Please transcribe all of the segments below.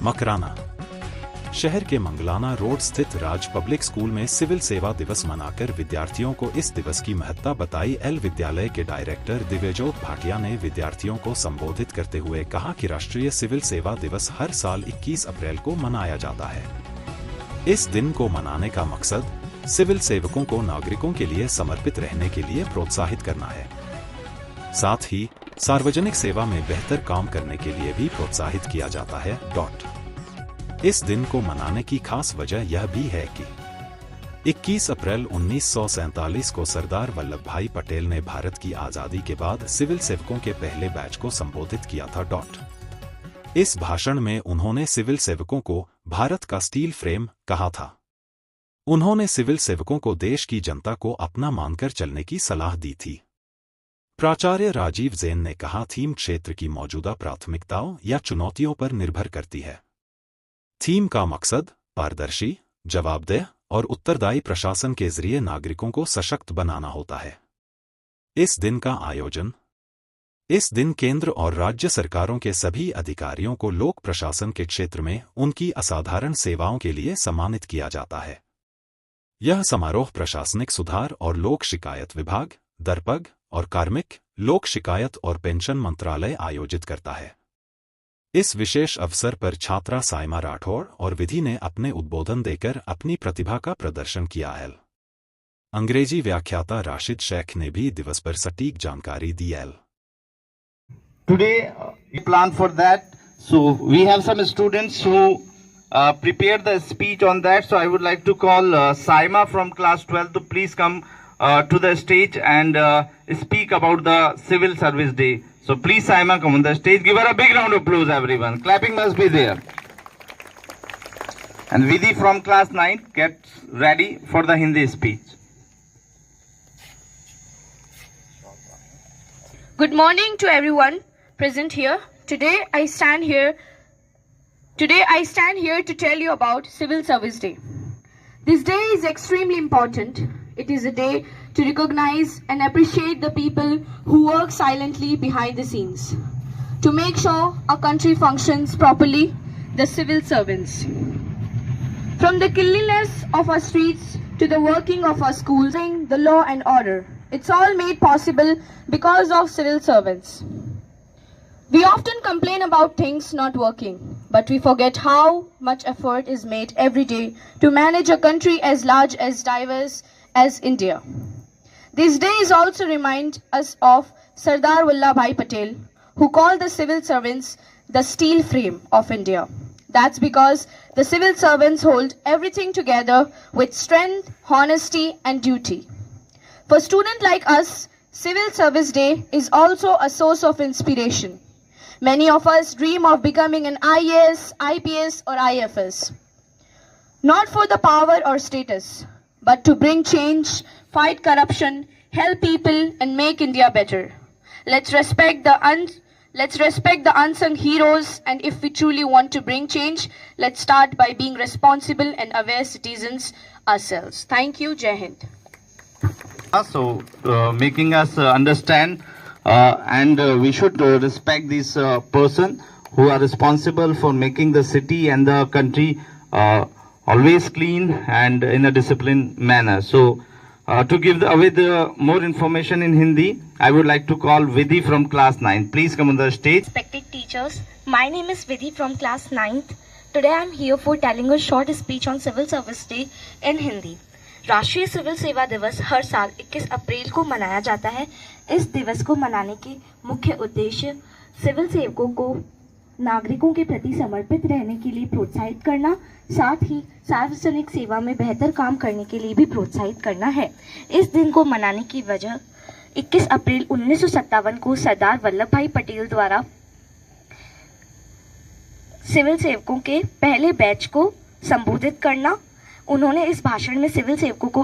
मकराना शहर के मंगलाना रोड स्थित राज पब्लिक स्कूल में सिविल सेवा दिवस मनाकर विद्यार्थियों को इस दिवस की महत्ता बताई। एल विद्यालय के डायरेक्टर दिव्यजोत भाटिया ने विद्यार्थियों को संबोधित करते हुए कहा कि राष्ट्रीय सिविल सेवा दिवस हर साल 21 अप्रैल को मनाया जाता है। इस दिन को मनाने का मकसद सिविल सेवकों को नागरिकों के लिए समर्पित रहने के लिए प्रोत्साहित करना है, साथ ही सार्वजनिक सेवा में बेहतर काम करने के लिए भी प्रोत्साहित किया जाता है। इस दिन को मनाने की खास वजह यह भी है कि 21 अप्रैल 1947 को सरदार वल्लभ भाई पटेल ने भारत की आजादी के बाद सिविल सेवकों के पहले बैच को संबोधित किया था। इस भाषण में उन्होंने सिविल सेवकों को भारत का स्टील फ्रेम कहा था। उन्होंने सिविल सेवकों को देश की जनता को अपना मानकर चलने की सलाह दी थी। प्राचार्य राजीव जैन ने कहा, थीम क्षेत्र की मौजूदा प्राथमिकताओं या चुनौतियों पर निर्भर करती है। थीम का मकसद पारदर्शी, जवाबदेह और उत्तरदायी प्रशासन के जरिए नागरिकों को सशक्त बनाना होता है। इस दिन केंद्र और राज्य सरकारों के सभी अधिकारियों को लोक प्रशासन के क्षेत्र में उनकी असाधारण सेवाओं के लिए सम्मानित किया जाता है। यह समारोह प्रशासनिक सुधार और लोक शिकायत विभाग, दरपग और कार्मिक, लोक शिकायत और पेंशन मंत्रालय आयोजित करता है। इस विशेष अवसर पर छात्रा साइमा राठौड़ और विधि ने अपने उद्बोधन देकर अपनी प्रतिभा का प्रदर्शन किया है। अंग्रेजी व्याख्याता राशिद शेख ने भी दिवस पर सटीक जानकारी दी है। Today we plan for that, so we have some students who prepared the speech on that. So I would like to call Saima from class 12 to please come to the stage and speak about the Civil Service Day. So please Saima, come on the stage. Give her a big round of applause, everyone. Clapping must be there. And Vidhi from class 9 gets ready for the Hindi speech. Good morning to everyone present here. Today I stand here to tell you about Civil Service Day. This day is extremely important. It is a day to recognize and appreciate the people who work silently behind the scenes to make sure our country functions properly, the civil servants. From the cleanliness of our streets to the working of our schools, the law and order, it's all made possible because of civil servants. We often complain about things not working, but we forget how much effort is made every day to manage a country as large, as diverse as India. This day is also remind us of Sardar Vallabh Bhai Patel, who called the civil servants the steel frame of India. That's because the civil servants hold everything together with strength, honesty and duty. For students like us, Civil Service Day is also a source of inspiration. Many of us dream of becoming an IAS, IPS or IFS. Not for the power or status, but to bring change, fight corruption, help people and make India better. Let's respect the unsung heroes, and if we truly want to bring change, let's start by being responsible and aware citizens ourselves. Thank you. Jai Hind. So making us understand and we should respect this person who are responsible for making the city and the country always clean and in a disciplined manner. So to give away the more information in Hindi, I would like to call Vidhi from class 9. Please come on the stage. Respected teachers, my name is Vidhi from class 9th. Today I am here for telling a short speech on Civil Service Day in Hindi. राष्ट्रीय civil सेवा दिवस हर साल 21 अप्रैल को मनाया जाता है। इस दिवस को मनाने के मुख्य उद्देश्य सिविल सेवकों को नागरिकों के प्रति समर्पित रहने के लिए प्रोत्साहित करना, साथ ही सार्वजनिक सेवा में बेहतर काम करने के लिए भी प्रोत्साहित करना है। इस दिन को मनाने की वजह 21 अप्रैल 1957 को सरदार वल्लभ भाई पटेल द्वारा सिविल सेवकों के पहले बैच को संबोधित करना। उन्होंने इस भाषण में सिविल सेवकों को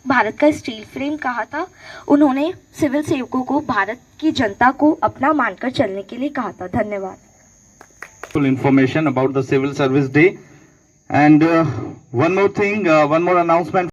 भारत का स्टील फ्रेम कहा था। उन्होंने सिविल सेवकों को भारत की जनता को अपना मानकर चलने के लिए कहा था। धन्यवाद। Full information about the Civil Service Day, and one more thing, one more announcement.